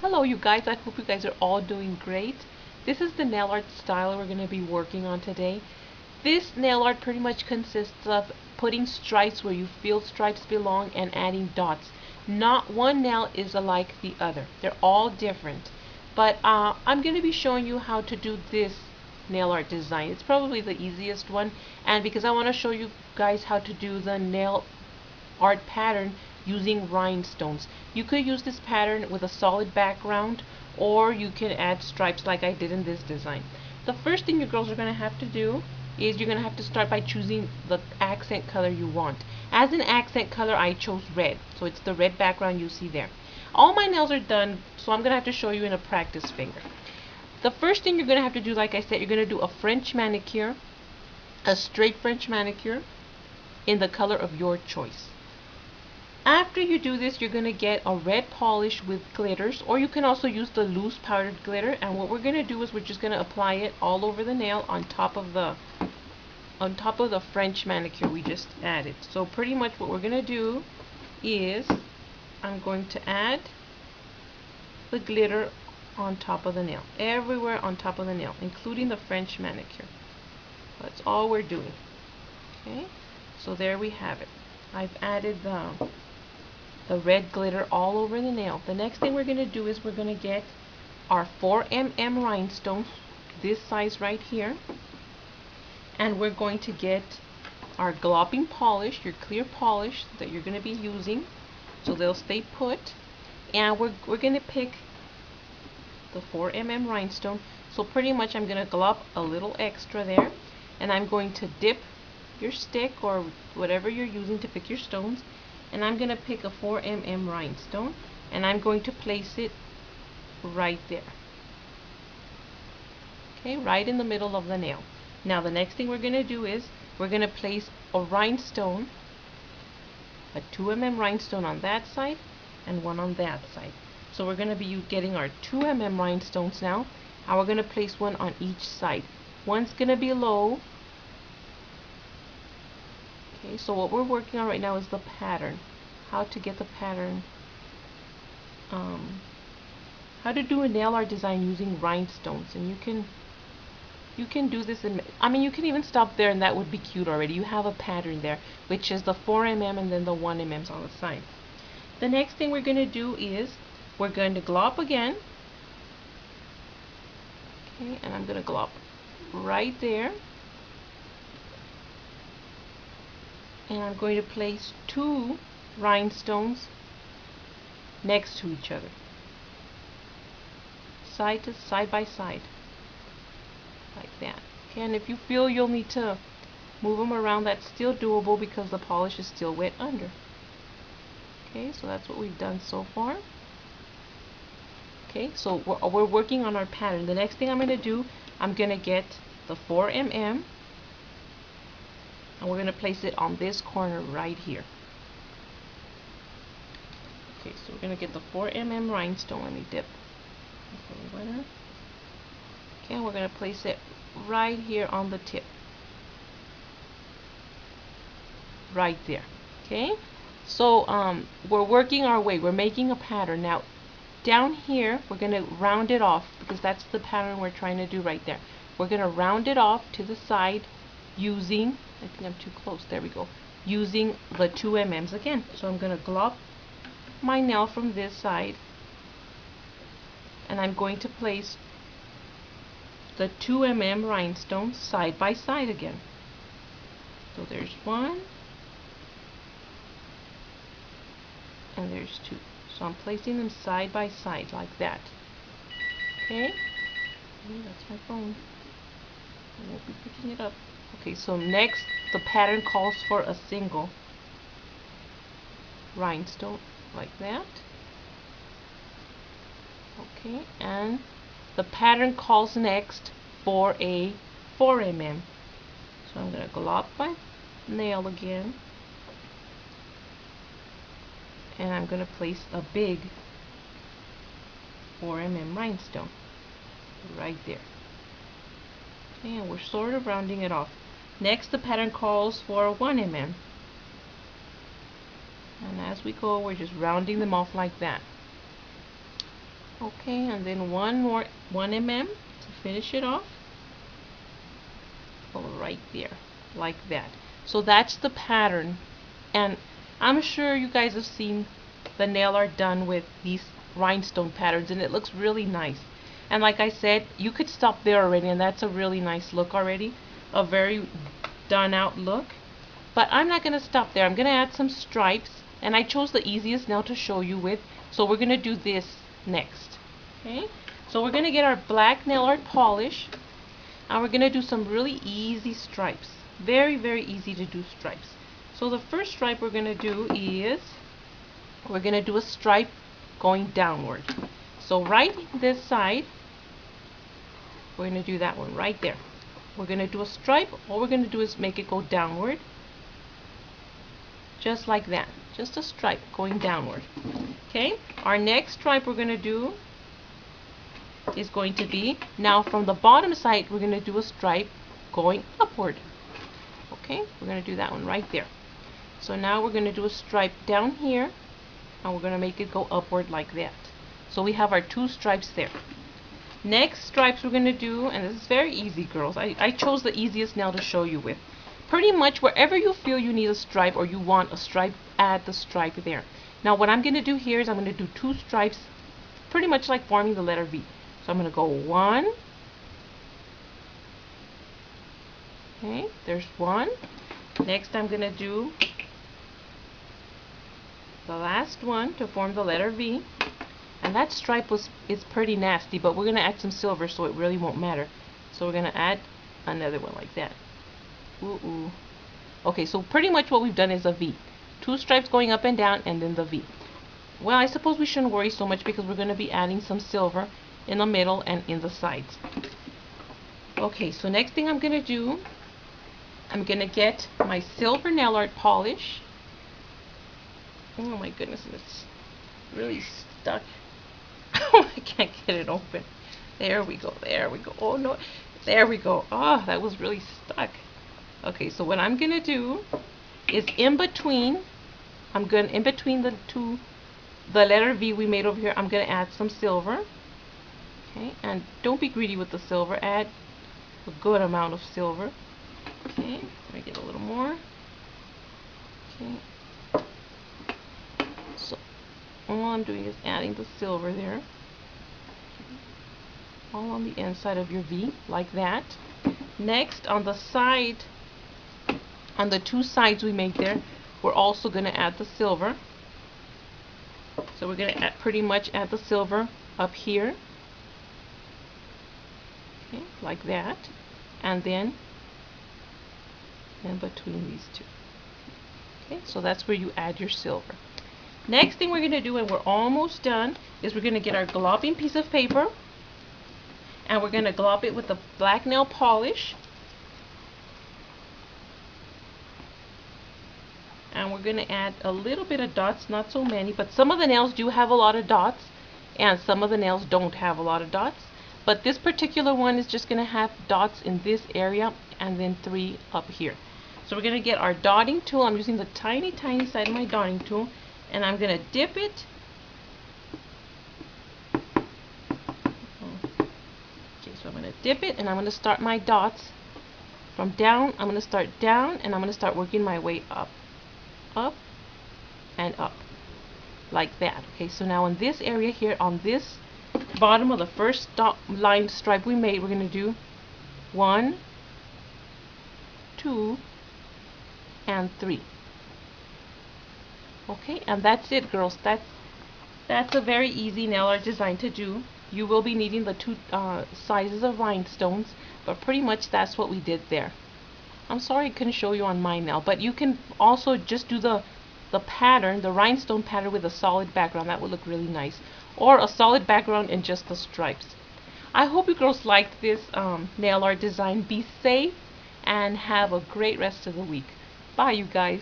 Hello you guys, I hope you guys are all doing great. This is the nail art style we're going to be working on today. This nail art pretty much consists of putting stripes where you feel stripes belong and adding dots. Not one nail is alike the other. They're all different. But I'm going to be showing you how to do this nail art design. It's probably the easiest one, and because I want to show you guys how to do the nail art pattern using rhinestones. You could use this pattern with a solid background, or you can add stripes like I did in this design. The first thing you girls are going to have to do is you're going to have to start by choosing the accent color you want. As an accent color, I chose red, so it's the red background you see there. All my nails are done, so I'm going to have to show you in a practice finger. The first thing you're going to have to do, like I said, you're going to do a French manicure, a straight French manicure in the color of your choice. After you do this, you're going to get a red polish with glitters, or you can also use the loose powdered glitter. And what we're going to do is we're just going to apply it all over the nail on top of the French manicure we just added. So pretty much what we're going to do is I'm going to add the glitter on top of the nail, everywhere on top of the nail, including the French manicure. That's all we're doing. Okay, so there we have it. I've added the red glitter all over the nail. The next thing we're going to do is we're going to get our 4mm rhinestones, this size right here, and we're going to get our glopping polish, your clear polish that you're going to be using, so they'll stay put. And we're going to pick the 4mm rhinestone. So pretty much I'm going to glop a little extra there, and I'm going to dip your stick or whatever you're using to pick your stones, and I'm going to pick a 4mm rhinestone, and I'm going to place it right there. Okay, right in the middle of the nail. Now the next thing we're going to do is we're going to place a rhinestone, a 2mm rhinestone on that side and one on that side. So we're going to be getting our 2mm rhinestones now, and we're going to place one on each side. One's going to be low. Okay, so what we're working on right now is the pattern. How to get the pattern. How to do a nail art design using rhinestones. And you can do this in, I mean, you can even stop there and that would be cute already. You have a pattern there, which is the 4mm and then the 1mm on the side. The next thing we're going to do is we're going to glop again. Okay, and I'm going to glop right there. And I'm going to place 2 rhinestones next to each other, side by side, like that. Okay, and if you feel you'll need to move them around, that's still doable because the polish is still wet under. Okay, so that's what we've done so far. Okay, so we're working on our pattern. The next thing I'm going to do, I'm going to get the 4mm, and we're going to place it on this corner right here. Okay, so we're going to get the 4mm rhinestone. Let me dip. Okay, and we're going to place it right here on the tip. Right there. Okay, so we're working our way. We're making a pattern. Now, down here, we're going to round it off because that's the pattern we're trying to do right there. We're going to round it off to the side using, I think I'm too close, there we go, using the 2mm's again. So I'm going to glop my nail from this side, and I'm going to place the 2mm rhinestones side by side again. So there's one, and there's 2. So I'm placing them side by side like that. Okay, that's my phone. I won't be picking it up. Okay, so next the pattern calls for a single rhinestone like that. Okay, and the pattern calls next for a 4mm. So I'm going to glop my nail again, and I'm going to place a big 4mm rhinestone right there. Okay, and we're sort of rounding it off. Next, the pattern calls for 1mm. And as we go, we're just rounding them off like that. Okay, and then one more 1 mm to finish it off. Oh, right there, like that. So that's the pattern, and I'm sure you guys have seen the nail art done with these rhinestone patterns, and it looks really nice. And like I said, you could stop there already, and that's a really nice look already, a very done out look. But I'm not going to stop there. I'm going to add some stripes, and I chose the easiest nail to show you with, so we're going to do this next. Okay, so we're going to get our black nail art polish, and we're going to do some really easy stripes. Very, very easy to do stripes. So the first stripe we're going to do is, we're going to do a stripe going downward. So right this side, we're going to do that one right there. We're going to do a stripe. All we're going to do is make it go downward. Just like that. Just a stripe going downward. Okay, our next stripe we're going to do is going to be, now from the bottom side, we're going to do a stripe going upward. Okay, we're going to do that one right there. So now we're going to do a stripe down here, and we're going to make it go upward like that. So we have our 2 stripes there. Next stripes we're going to do, and this is very easy, girls. I chose the easiest nail to show you with. Pretty much wherever you feel you need a stripe or you want a stripe, add the stripe there. Now what I'm going to do here is I'm going to do 2 stripes, pretty much like forming the letter V. So I'm going to go 1. Okay, there's 1. Next I'm going to do the last one to form the letter V. And that stripe is pretty nasty, but we're going to add some silver so it really won't matter. So we're going to add another one like that. Ooh. Okay, so pretty much what we've done is a V. 2 stripes going up and down, and then the V. Well, I suppose we shouldn't worry so much because we're going to be adding some silver in the middle and in the sides. Okay, so next thing I'm going to do, I'm going to get my silver nail art polish. Oh my goodness, it's really stuck. I can't get it open. There we go, there we go. Oh no, there we go. Oh, that was really stuck. Okay, so what I'm going to do is in between the letter V we made over here, I'm going to add some silver. Okay, and don't be greedy with the silver. Add a good amount of silver. Okay, let me get a little more. Okay, so all I'm doing is adding the silver there. All on the inside of your V, like that. Next, on the side, on the 2 sides we made there, we're also going to add the silver. So we're going to pretty much add the silver up here. Okay, like that. And then in between these 2. Okay, so that's where you add your silver. Next thing we're going to do, and we're almost done, is we're going to get our globbing piece of paper, and we're going to glob it with the black nail polish. And we're going to add a little bit of dots, not so many, but some of the nails do have a lot of dots, and some of the nails don't have a lot of dots. But this particular one is just going to have dots in this area, and then 3 up here. So we're going to get our dotting tool. I'm using the tiny, tiny side of my dotting tool, and I'm going to dip it. Okay, so I'm going to dip it, and I'm going to start my dots from down. I'm going to start down, and I'm going to start working my way up. Up and up like that. Okay, so now in this area here, on this bottom of the first line stripe we made, we're going to do 1, 2, and 3. Okay, and that's it, girls. That's a very easy nail art design to do. You will be needing the 2 sizes of rhinestones, but pretty much that's what we did there. I'm sorry I couldn't show you on mine now, but you can also just do the pattern, the rhinestone pattern with a solid background. That would look really nice. Or a solid background and just the stripes. I hope you girls liked this nail art design. Be safe and have a great rest of the week. Bye, you guys.